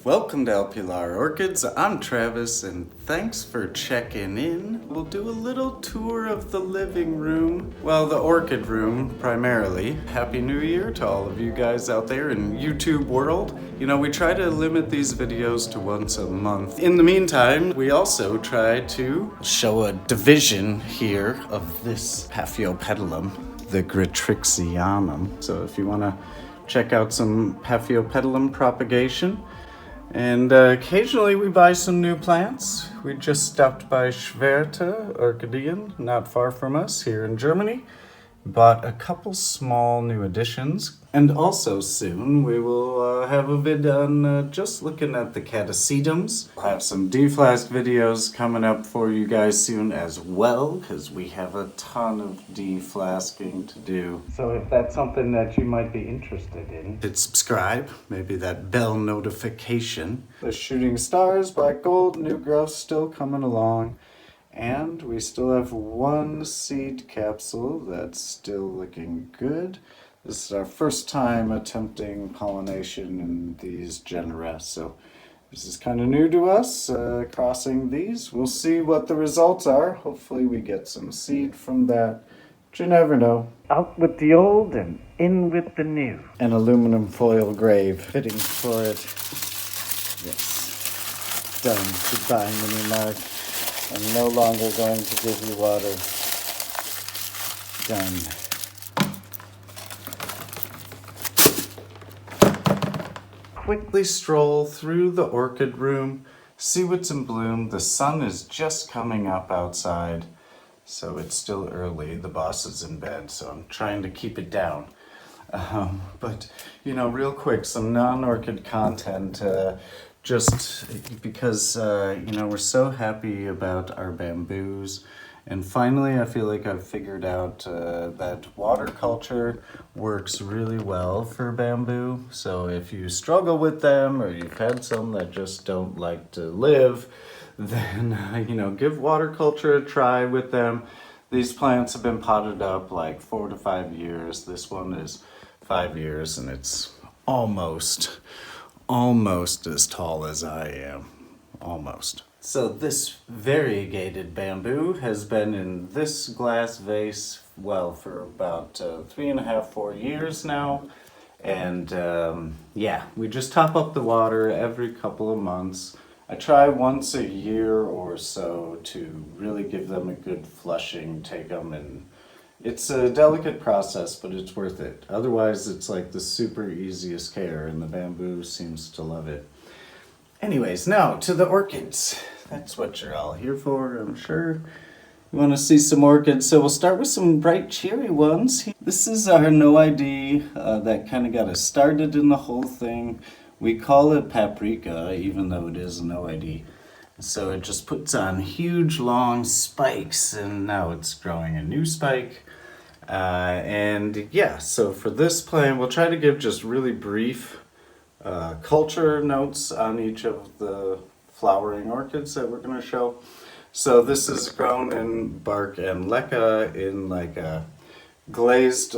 Welcome to Pilar Orchids. I'm Travis and thanks for checking in. We'll do a little tour of the living room. Well, the orchid room primarily. Happy New Year to all of you guys out there in YouTube world. You know, we try to limit these videos to once a month. In the meantime, we also try to show a division here of this Paphiopedilum, the Gratrixianum. So if you want to check out some Paphiopedilum propagation. And occasionally we buy some new plants. We just stopped by Schwerte Orchidien, not far from us here in Germany. Bought a couple small new additions. And also soon we will have a vid on just looking at the Catasetums. We'll have some deflask videos coming up for you guys soon as well, because we have a ton of deflasking to do. So if that's something that you might be interested in, hit subscribe, maybe that bell notification. The Shooting Stars, Black Gold, new growth still coming along. And we still have one seed capsule that's still looking good. This is our first time attempting pollination in these genera, so this is kind of new to us, crossing these. We'll see what the results are. Hopefully we get some seed from that, but you never know. Out with the old and in with the new. An aluminum foil grave, fitting for it. Yes, done. Goodbye, Mini Mark. I'm no longer going to give you water. Done. Quickly stroll through the orchid room, see what's in bloom. The sun is just coming up outside, so it's still early. The boss is in bed, so I'm trying to keep it down. But, you know, real quick, some non-orchid content. Just because, you know, we're so happy about our bamboos. And finally, I feel like I've figured out that water culture works really well for bamboo. So if you struggle with them or you've had some that just don't like to live, then, you know, give water culture a try with them. These plants have been potted up like 4 to 5 years. This one is 5 years and it's almost as tall as I am. Almost. So this variegated bamboo has been in this glass vase, well, for about 3.5, 4 years now. And yeah, we just top up the water every couple of months. I try once a year or so to really give them a good flushing, take them, and it's a delicate process, but it's worth it. Otherwise, it's like the super easiest care, and the bamboo seems to love it. Anyways, now to the orchids. That's what you're all here for, I'm sure. You want to see some orchids, so we'll start with some bright cherry ones. This is our no ID that kind of got us started in the whole thing. We call it paprika, even though it is no ID. So it just puts on huge long spikes, and now it's growing a new spike. And yeah, so for this plant, we'll try to give just really brief culture notes on each of the flowering orchids that we're going to show. So this is grown in bark and leca in like a glazed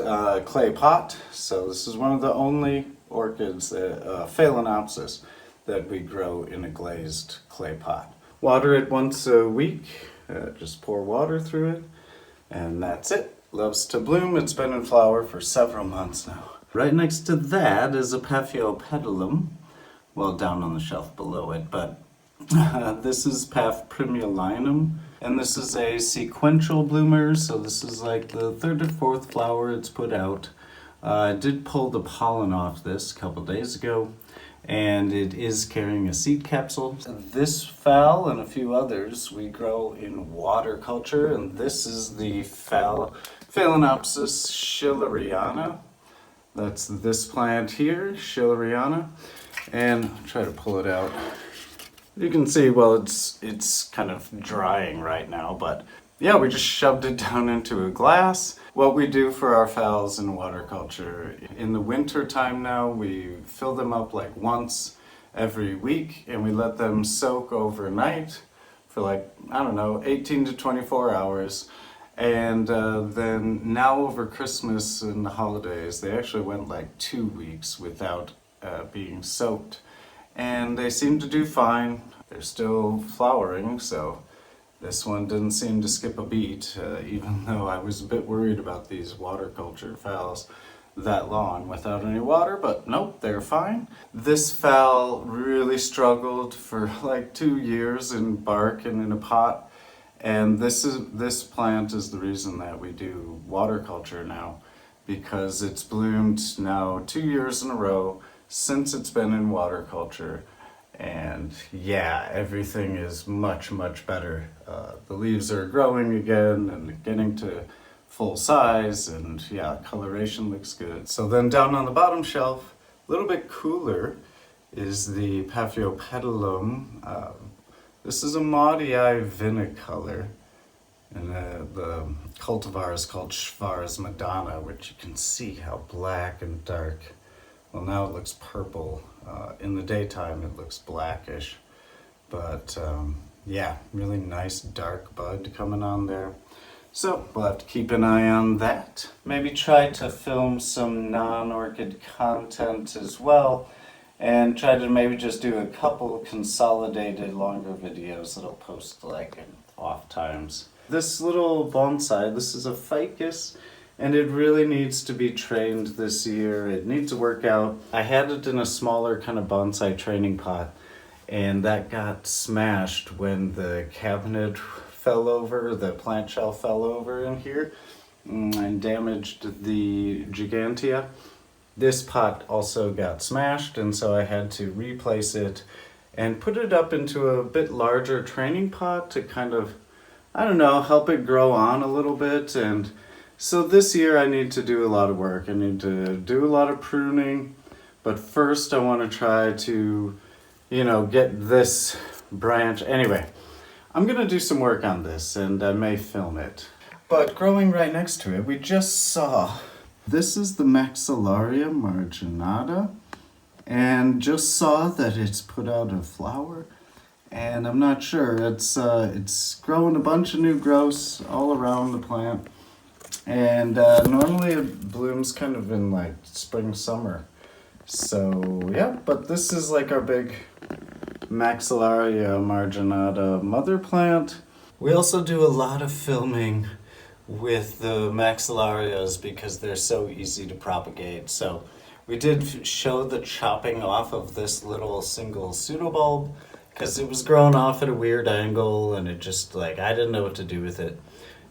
clay pot. So this is one of the only orchids, Phalaenopsis, that we grow in a glazed clay pot. Water it once a week, just pour water through it, and that's it. Loves to bloom. It's been in flower for several months now. Right next to that is a Paphiopedilum, well, down on the shelf below it, but this is Paph primulinum, and this is a sequential bloomer, so this is like the 3rd or 4th flower it's put out. I did pull the pollen off this a couple days ago, and it is carrying a seed capsule. This phal and a few others we grow in water culture, and this is the Phalaenopsis schilleriana. That's this plant here, schilleriana, and I'll try to pull it out. You can see, well, it's kind of drying right now, but yeah, we just shoved it down into a glass. What we do for our phals in water culture, in the winter time now, we fill them up like once every week, and we let them soak overnight for like, I don't know, 18 to 24 hours. And then now over Christmas and the holidays, they actually went like 2 weeks without being soaked. and they seem to do fine. They're still flowering, so this one didn't seem to skip a beat, even though I was a bit worried about these water culture phals that long without any water, but nope, they're fine. This phal really struggled for like 2 years in bark and in a pot, and this plant is the reason that we do water culture now, because it's bloomed now 2 years in a row since it's been in water culture. And yeah, everything is much, much better. The leaves are growing again and getting to full size, and yeah, coloration looks good. So then down on the bottom shelf, a little bit cooler, is the Paphiopedilum. This is a Maudii vinicolor, and the cultivar is called Schwarz Madonna, which you can see how black and dark. Well, now it looks purple. In the daytime it looks blackish, but yeah, really nice dark bud coming on there. So we'll have to keep an eye on that. Maybe try to film some non-orchid content as well, and try to maybe just do a couple consolidated longer videos that I'll post like in off times. This little bonsai, this is a ficus, and it really needs to be trained this year. It needs to work out. I had it in a smaller kind of bonsai training pot, and that got smashed when the cabinet fell over, the plant shelf fell over in here and damaged the gigantea. This pot also got smashed, and so I had to replace it and put it up into a bit larger training pot to kind of, I don't know, help it grow on a little bit. And so this year I need to do a lot of work. I need to do a lot of pruning, but first I want to try to, get this branch. Anyway, I'm going to do some work on this, and I may film it. But growing right next to it, we just saw, this is the Maxillaria marginata, and just saw that it's put out a flower, and I'm not sure. It's growing a bunch of new growths all around the plant. And normally it blooms kind of in like spring, summer. So yeah, but this is like our big Maxillaria marginata mother plant. We also do a lot of filming with the Maxillarias because they're so easy to propagate. So we did show the chopping off of this little single pseudobulb because it was growing off at a weird angle, and it just I didn't know what to do with it.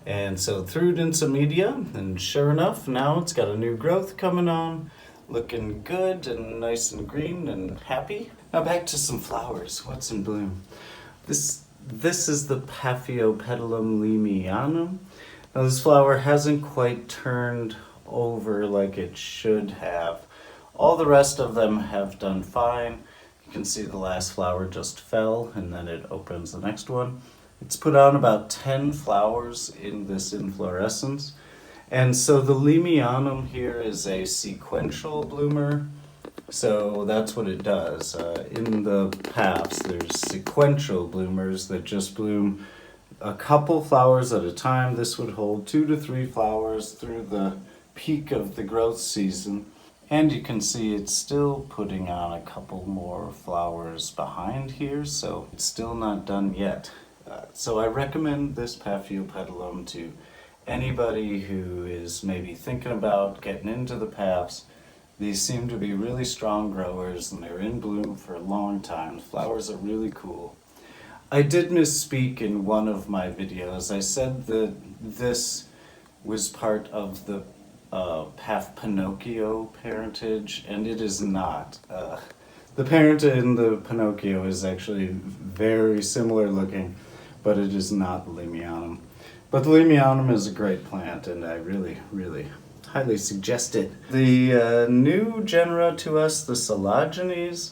And so threw it in some media, and sure enough, now it's got a new growth coming on, looking good and nice and green and happy. Now back to some flowers. What's in bloom? This is the Paphiopedilum limianum. Now this flower hasn't quite turned over like it should have. All the rest of them have done fine. You can see the last flower just fell, and then it opens the next one. It's put on about 10 flowers in this inflorescence. And so the limianum here is a sequential bloomer. So that's what it does. In the paphs, there's sequential bloomers that just bloom a couple flowers at a time. This would hold 2 to 3 flowers through the peak of the growth season. And you can see it's still putting on a couple more flowers behind here, so it's still not done yet. So I recommend this Paphiopedilum to anybody who is maybe thinking about getting into the paphs. These seem to be really strong growers, and they're in bloom for a long time. The flowers are really cool. I did misspeak in one of my videos. I said that this was part of the Paph Pinocchio parentage, and it is not. The parent in the Pinocchio is actually very similar looking, but it is not the limianum. But the limianum is a great plant, and I really, really highly suggest it. The new genera to us, the Collagenes,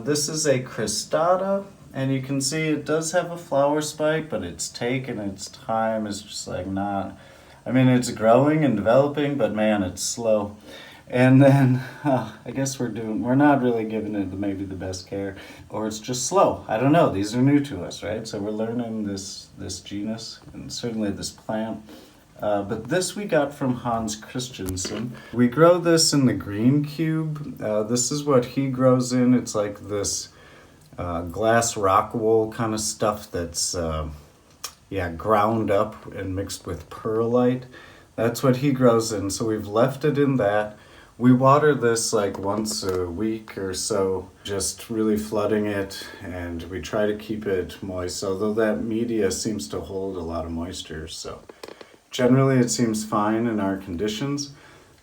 this is a cristata, and you can see it does have a flower spike, but it's taken its time. It's just not, it's growing and developing, but man, it's slow. And then I guess we're not really giving it maybe the best care, or it's just slow. I don't know. These are new to us, right? So we're learning this genus, and certainly this plant. But this we got from Hans Christensen. We grow this in the green cube. This is what he grows in. It's like this glass rock wool kind of stuff that's ground up and mixed with perlite. That's what he grows in. So we've left it in that. We water this like once a week or so, just really flooding it, and we try to keep it moist, although that media seems to hold a lot of moisture. So generally it seems fine in our conditions.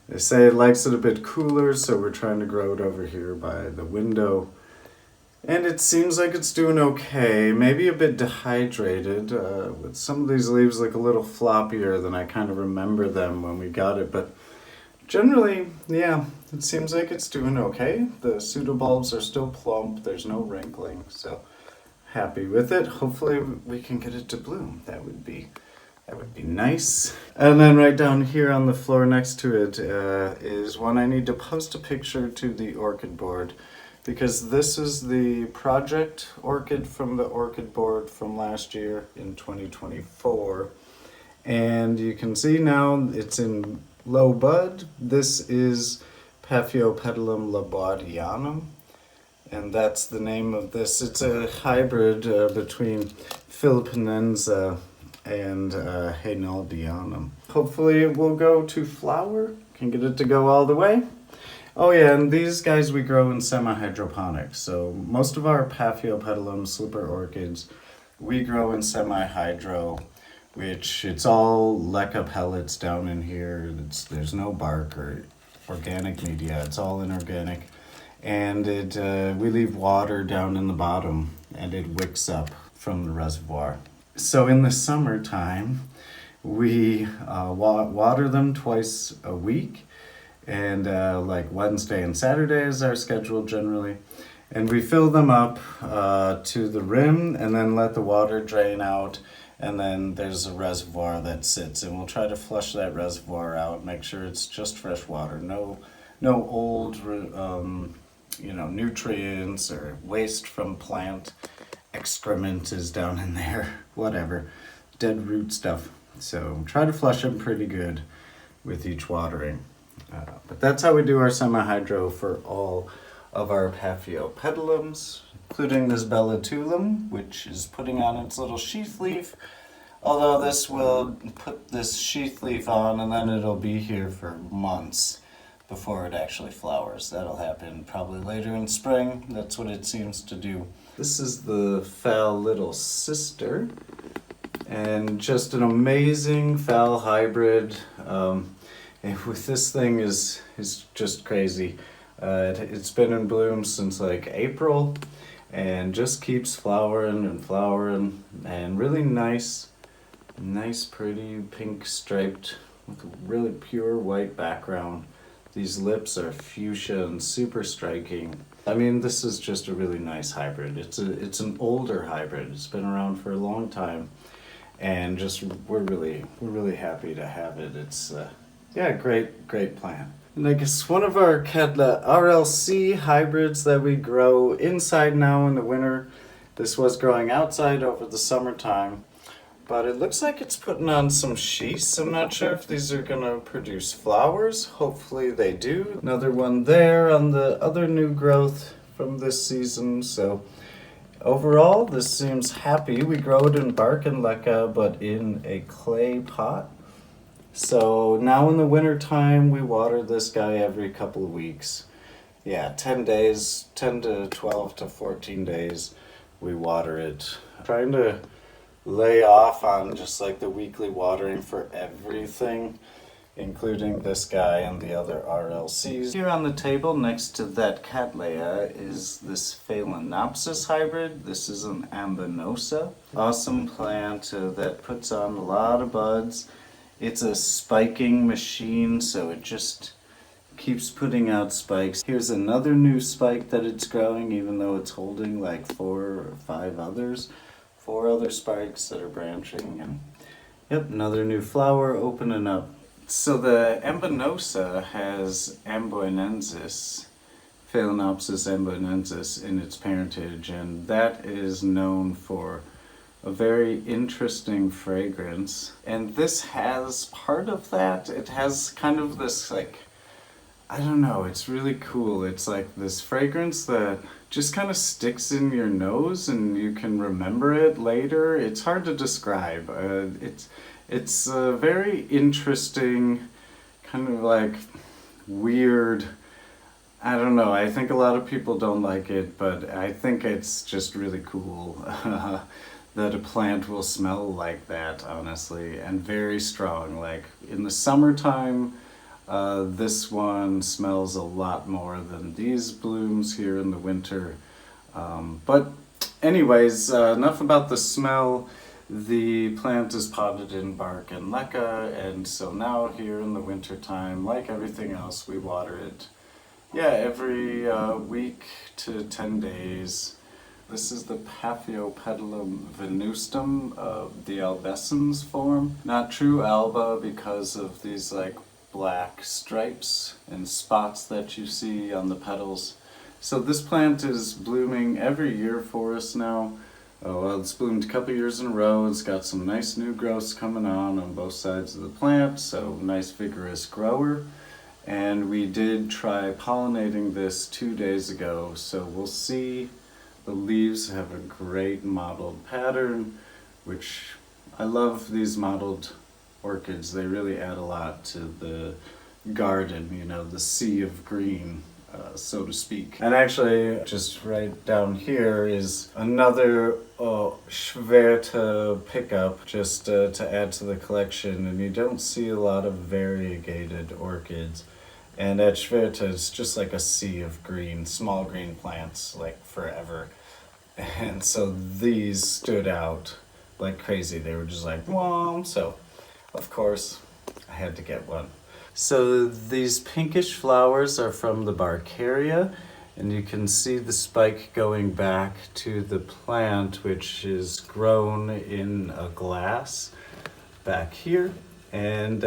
They say it likes it a bit cooler, so we're trying to grow it over here by the window. And it seems like it's doing okay, maybe a bit dehydrated. With some of these leaves look a little floppier than I kind of remember them when we got it, but generally, yeah, it seems like it's doing okay. The pseudobulbs are still plump, there's no wrinkling, so happy with it. Hopefully we can get it to bloom. That would be nice. And then right down here on the floor next to it is one I need to post a picture to the orchid board, because this is the project orchid from the orchid board from last year in 2024. And you can see now it's in low bud. This is Paphiopedilum labaudianum, and that's the name of this. It's a hybrid between Philippinense and Hainaldianum. Hopefully it will go to flower. Can get it to go all the way. Oh yeah, and these guys we grow in semi-hydroponics. So most of our Paphiopedilum slipper orchids we grow in semi-hydro, which it's all leca pellets down in here. There's no bark or organic media. It's all inorganic. And we leave water down in the bottom, and it wicks up from the reservoir. So in the summertime, we water them twice a week. And like Wednesday and Saturday is our schedule generally. And we fill them up to the rim and then let the water drain out. And then there's a reservoir that sits, and we'll try to flush that reservoir out, make sure it's just fresh water. No old nutrients or waste from plant excrement is down in there, whatever, dead root stuff. So try to flush them pretty good with each watering. But that's how we do our semi-hydro for all of our Paphiopedilums, including this Bellatulum, which is putting on its little sheath leaf. Although this will put this sheath leaf on and then it'll be here for months before it actually flowers. That'll happen probably later in spring. That's what it seems to do. This is the Phal little sister, and just an amazing Phal hybrid. And with this thing is just crazy. It's been in bloom since like April and just keeps flowering and flowering, and really nice pretty pink striped with a really pure white background. These lips are fuchsia and super striking. I mean, this is just a really nice hybrid. It's an older hybrid. It's been around for a long time, and just we're really happy to have it. It's great plant. And I guess one of our Cattleya RLC hybrids that we grow inside now in the winter. This was growing outside over the summertime, but it looks like it's putting on some sheaths. I'm not sure if these are gonna produce flowers. Hopefully they do. Another one there on the other new growth from this season. So overall, this seems happy. We grow it in bark and leca, but in a clay pot. So now in the winter time, we water this guy every couple of weeks. 10 days, 10 to 12 to 14 days, we water it. Trying to lay off on just like the weekly watering for everything, including this guy and the other RLCs. Here on the table next to that Cattleya is this Phalaenopsis hybrid. This is an Ambinosa. Awesome plant that puts on a lot of buds. It's a spiking machine, so it just keeps putting out spikes. Here's another new spike that it's growing, even though it's holding like 4 or 5 others. 4 other spikes that are branching. And yep, another new flower opening up. So the Ambinosa has Amboinensis, Phalaenopsis amboinensis in its parentage, and that is known for a very interesting fragrance. And this has part of that. It has kind of this like, I don't know, it's really cool. It's like this fragrance that just kind of sticks in your nose and you can remember it later. It's hard to describe. It's a very interesting, kind of like weird, I don't know, I think a lot of people don't like it, but I think it's just really cool that a plant will smell like that, honestly, and very strong. Like in the summertime, this one smells a lot more than these blooms here in the winter. But anyways, enough about the smell. The plant is potted in bark and leca, and so now here in the winter time, like everything else, we water it, every week to 10 days. This is the Paphiopedilum venustum of the albescens form. Not true alba because of these like black stripes and spots that you see on the petals. So this plant is blooming every year for us now. Oh, well, it's bloomed a couple years in a row. It's got some nice new growths coming on both sides of the plant, so nice vigorous grower. And we did try pollinating this 2 days ago, so we'll see. The leaves have a great mottled pattern, which I love these mottled orchids. They really add a lot to the garden, you know, the sea of green, so to speak. And actually, just right down here is another Schwerte pickup, just to add to the collection. And you don't see a lot of variegated orchids. And at Schwerte, it's just like a sea of green, small green plants, like forever. And so these stood out like crazy. They were just like, whoa. So, of course, I had to get one. So these pinkish flowers are from the Barkeria, and you can see the spike going back to the plant, which is grown in a glass back here. And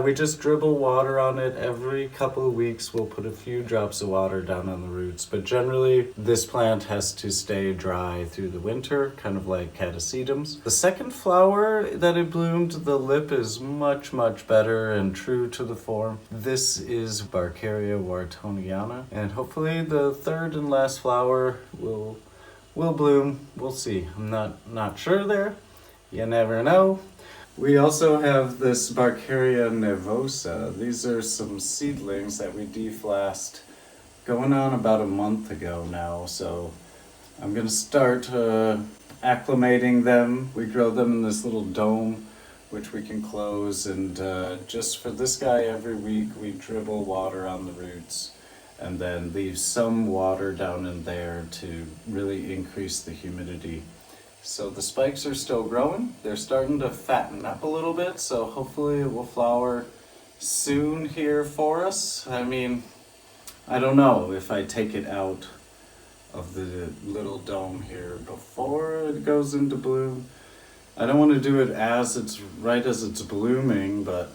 we just dribble water on it every couple of weeks. We'll put a few drops of water down on the roots, but generally this plant has to stay dry through the winter, kind of like Catasetums. The second flower that it bloomed, the lip is much, much better and true to the form. This is Barkeria whartoniana, and hopefully the third and last flower will bloom. We'll see. I'm not sure there. You never know. We also have this Barkeria nervosa. These are some seedlings that we deflasked going on about a month ago now. So I'm going to start acclimating them. We grow them in this little dome, which we can close. And just for this guy, every week we dribble water on the roots and then leave some water down in there to really increase the humidity. So the spikes are still growing. They're starting to fatten up a little bit, so hopefully it will flower soon here for us. I mean, I don't know if I take it out of the little dome here before it goes into bloom. I don't want to do it as it's blooming, but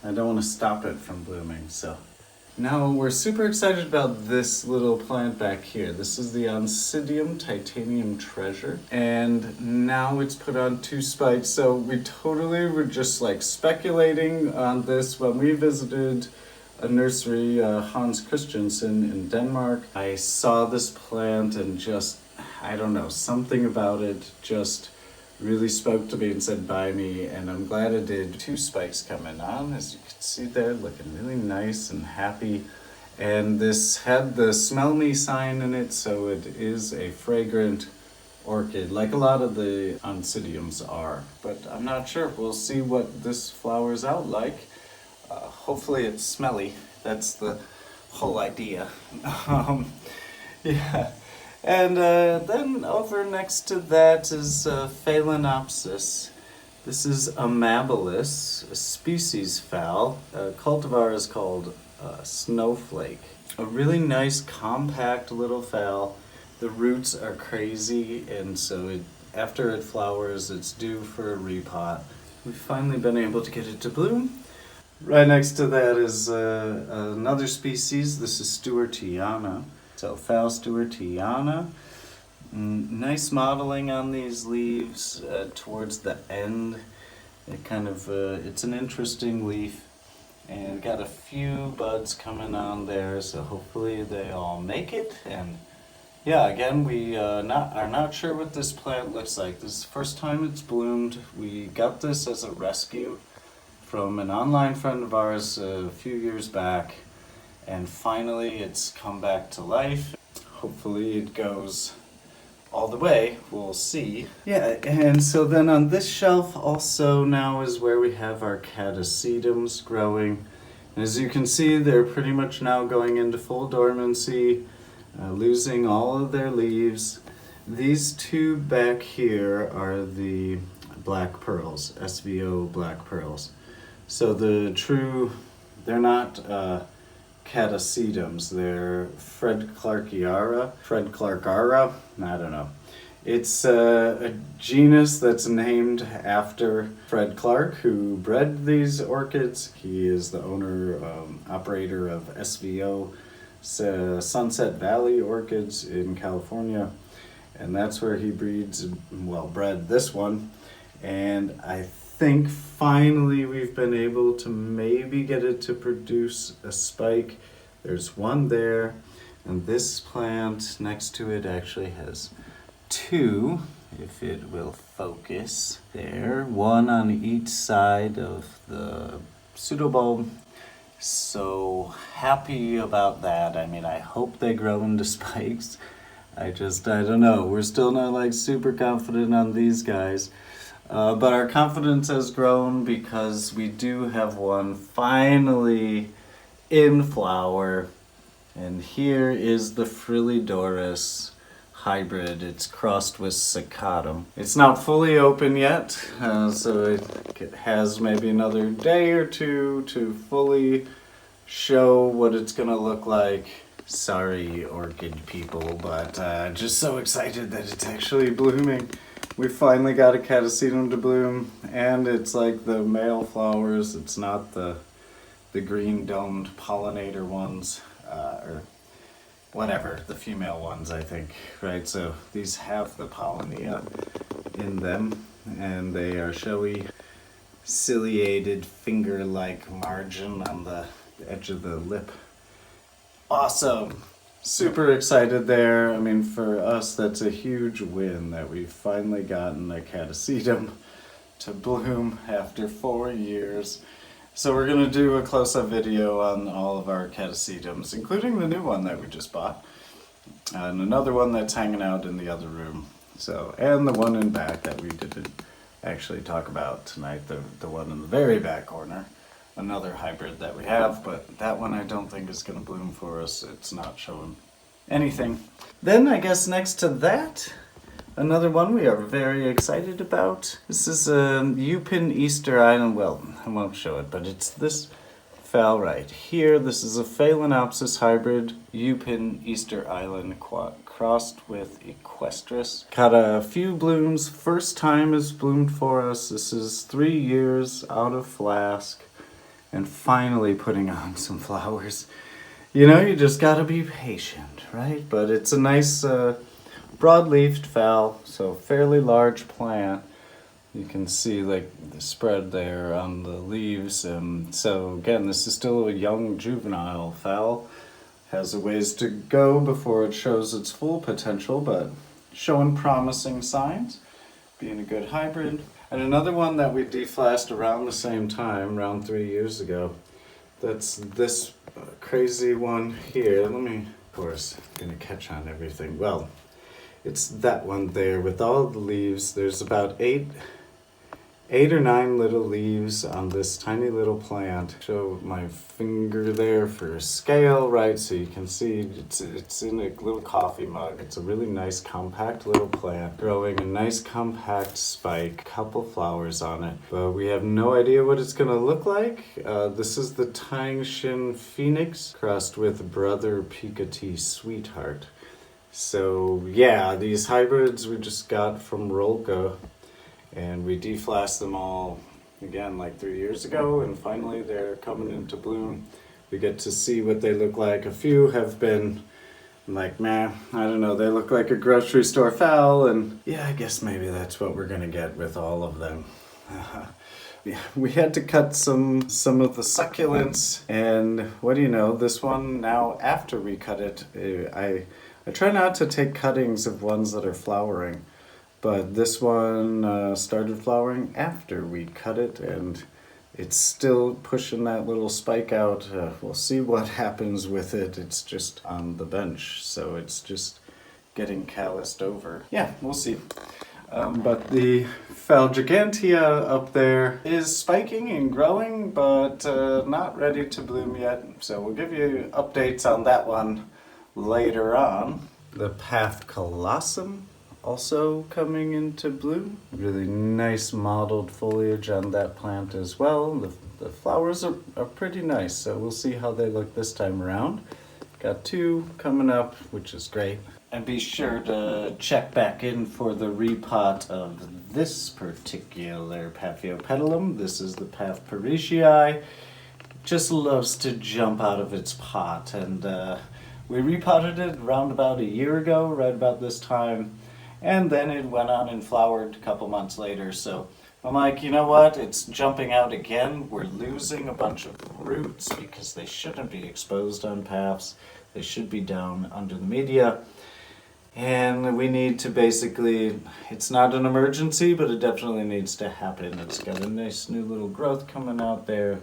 I don't want to stop it from blooming, so. Now we're super excited about this little plant back here. This is the Oncidium titanium treasure, and now it's put on 2 spikes. So we totally were just like speculating on this when we visited a nursery, Hans Christiansen in Denmark. I saw this plant and just, I don't know, something about it just really spoke to me and said buy me, and I'm glad it did. 2 spikes coming on, as you can see there, looking really nice and happy. And this had the smell me sign in it, so it is a fragrant orchid, like a lot of the Oncidiums are. But I'm not sure. We'll see what this flowers out like. Hopefully it's smelly. That's the whole idea. Yeah. And then over next to that is Phalaenopsis. This is Amabilis, a species phal. Cultivar is called Snowflake. A really nice, compact little phal. The roots are crazy, and so after it flowers, it's due for a repot. We've finally been able to get it to bloom. Right next to that is another species. This is Stewartiana. So Phal Stewartiana. Nice modeling on these leaves towards the end. It kind of, it's an interesting leaf. And got a few buds coming on there, so hopefully they all make it. And yeah, again, we are not sure what this plant looks like. This is the first time it's bloomed. We got this as a rescue from an online friend of ours a few years back. And finally it's come back to life. Hopefully it goes all the way, we'll see. Yeah, and so then on this shelf also now is where we have our Catasetums growing. And as you can see, they're pretty much now going into full dormancy, losing all of their leaves. These two back here are the black pearls, SVO black pearls. So they're not Catasetums, they're Fred Clarkiara, I don't know. It's a genus that's named after Fred Clark, who bred these orchids. He is the owner, operator of SVO, Sunset Valley Orchids in California. And that's where he bred this one. And I think finally we've been able to maybe get it to produce a spike. There's one there, and this plant next to it actually has two, if it will focus there, one on each side of the pseudobulb. So happy about that. I mean, I hope they grow into spikes. I don't know. We're still not like super confident on these guys. But our confidence has grown because we do have one finally in flower. And here is the Frillidorus hybrid. It's crossed with Catasetum. It's not fully open yet, so it has maybe another day or two to fully show what it's gonna look like. Sorry, orchid people, but just so excited that it's actually blooming. We finally got a Catasetum to bloom, and it's like the male flowers. It's not the green domed pollinator ones, or whatever, the female ones, I think, right? So these have the pollinia in them, and they are showy, ciliated, finger-like margin on the edge of the lip. Awesome! Super excited there. I mean, for us, that's a huge win that we've finally gotten a Catasetum to bloom after 4 years. So we're going to do a close-up video on all of our Catasetums, including the new one that we just bought, and another one that's hanging out in the other room. So, and the one in back that we didn't actually talk about tonight, the one in the very back corner. Another hybrid that we have, but that one I don't think is going to bloom for us. It's not showing anything. Then I guess next to that, another one we are very excited about. This is a Upin Easter Island. Well, I won't show it, but it's this phal right here. This is a Phalaenopsis hybrid Upin Easter Island crossed with Equestris. Got a few blooms. First time it's bloomed for us. This is 3 years out of flask. And finally putting on some flowers. You know, you just gotta be patient, right? But it's a nice broad-leafed phal, so fairly large plant. You can see like the spread there on the leaves. So again, this is still a young juvenile phal. Has a ways to go before it shows its full potential, but showing promising signs, being a good hybrid. And another one that we deflased around the same time, around 3 years ago, that's this crazy one here. Let me, of course, gonna catch on everything. Well, it's that one there with all the leaves. There's about eight or nine little leaves on this tiny little plant. Show my finger there for scale, right? So you can see it's in a little coffee mug. It's a really nice compact little plant growing a nice compact spike, couple flowers on it. But we have no idea what it's gonna look like. This is the Tangshin Phoenix crossed with Brother Picotee Sweetheart. So yeah, these hybrids we just got from Rolka. And we deflasked them all, again, like 3 years ago, and finally they're coming into bloom. We get to see what they look like. A few have been I'm like, man, I don't know, they look like a grocery store phal, and yeah, I guess maybe that's what we're gonna get with all of them. Yeah, we had to cut some of the succulents, and what do you know, this one now, after we cut it, I try not to take cuttings of ones that are flowering, but this one started flowering after we cut it, and it's still pushing that little spike out. We'll see what happens with it. It's just on the bench, so it's just getting calloused over. Yeah, we'll see. But the Phals gigantea up there is spiking and growing, but not ready to bloom yet. So we'll give you updates on that one later on. The Path colossum also coming into bloom. Really nice mottled foliage on that plant as well. The flowers are pretty nice, so we'll see how they look this time around. Got 2 coming up, which is great. And be sure to check back in for the repot of this particular Paphiopedilum. This is the Path Parisiae. Just loves to jump out of its pot, and we repotted it around about a year ago, right about this time. And then it went on and flowered a couple months later, so I'm like, you know what, it's jumping out again. We're losing a bunch of roots because they shouldn't be exposed on paths. They should be down under the media. And we need to basically, it's not an emergency, but it definitely needs to happen. It's got a nice new little growth coming out there.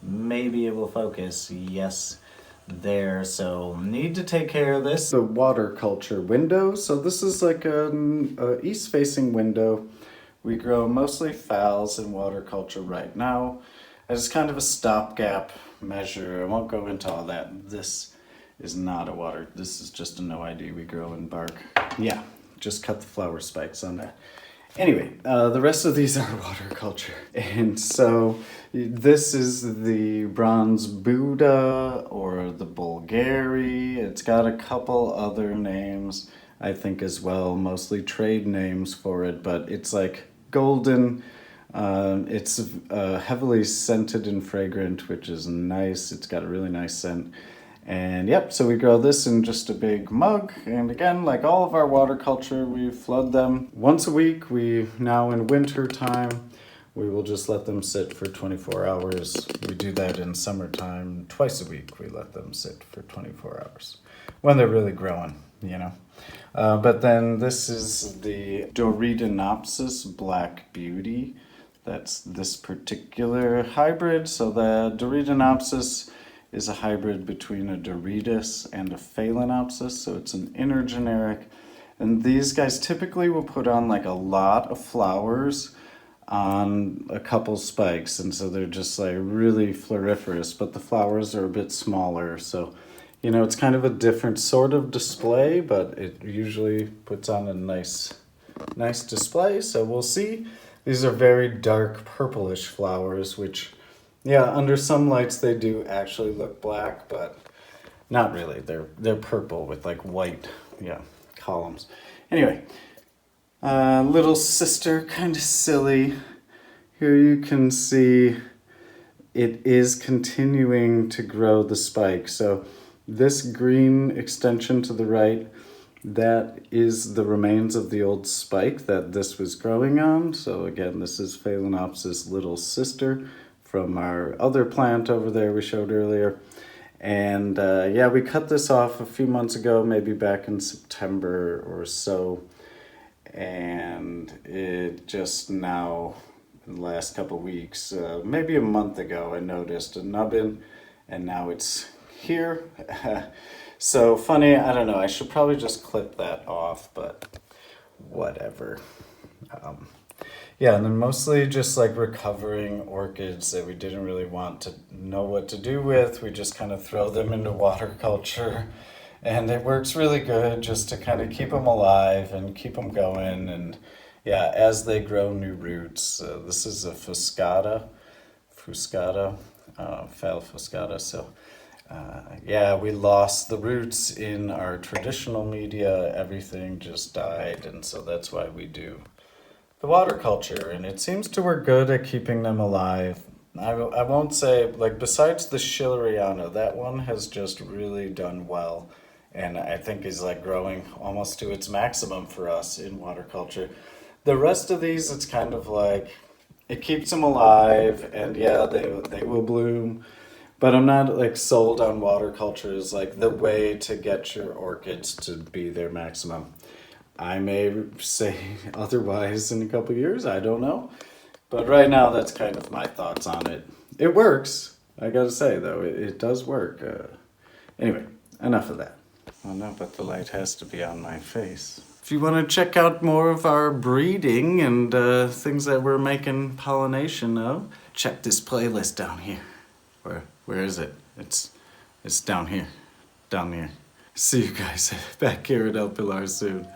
Maybe it will focus, yes. There, so need to take care of this. The water culture window. So this is like an east-facing window. We grow mostly phals in water culture right now. It's kind of a stopgap measure. I won't go into all that. This is not a water. This is just a no ID we grow in bark. Yeah, just cut the flower spikes on that. Anyway, the rest of these are water culture. And so this is the bronze Buddha or the Bulgari. It's got a couple other names, I think, as well, mostly trade names for it, but it's like golden. It's heavily scented and fragrant, which is nice. It's got a really nice scent. And yep, so we grow this in just a big mug. And again, like all of our water culture, we flood them once a week. Now in winter time, we will just let them sit for 24 hours. We do that in summertime. Twice a week, we let them sit for 24 hours when they're really growing, you know. But then this is the Doridonopsis Black Beauty. That's this particular hybrid. So the Doridonopsis is a hybrid between a Doridus and a Phalaenopsis, so it's an intergeneric. And these guys typically will put on like a lot of flowers on a couple spikes, and so they're just like really floriferous, but the flowers are a bit smaller, so you know, it's kind of a different sort of display, but it usually puts on a nice display. So we'll see. These are very dark purplish flowers, which, yeah, under some lights they do actually look black, but not really. They're purple with like white, yeah, columns. Anyway, little sister, kind of silly. Here you can see it is continuing to grow the spike. So this green extension to the right, that is the remains of the old spike that this was growing on. So again, this is Phalaenopsis' little sister from our other plant over there we showed earlier. And yeah, we cut this off a few months ago, maybe back in September or so. And it just now, in the last couple weeks, maybe a month ago, I noticed a nubbin, and now it's here. So funny, I don't know, I should probably just clip that off, but whatever. Yeah, and then mostly just like recovering orchids that we didn't really want to know what to do with. We just kind of throw them into water culture, and it works really good just to kind of keep them alive and keep them going. And yeah, as they grow new roots, this is a Phal fuscata. So yeah, we lost the roots in our traditional media. Everything just died, and so that's why we do the water culture, and it seems to work good at keeping them alive. I won't say, like, besides the Schilleriana, that one has just really done well and I think is like growing almost to its maximum for us in water culture. The rest of these, it's kind of like, it keeps them alive, and yeah, they will bloom. But I'm not like sold on water culture as like the way to get your orchids to be their maximum. I may say otherwise in a couple years, I don't know. But right now, that's kind of my thoughts on it. It works, I gotta say though, it does work. Anyway, enough of that. Oh no, but the light has to be on my face. If you want to check out more of our breeding and things that we're making pollination of, check this playlist down here. Where is it? It's down here. Down here. See you guys back here at El Pilar soon.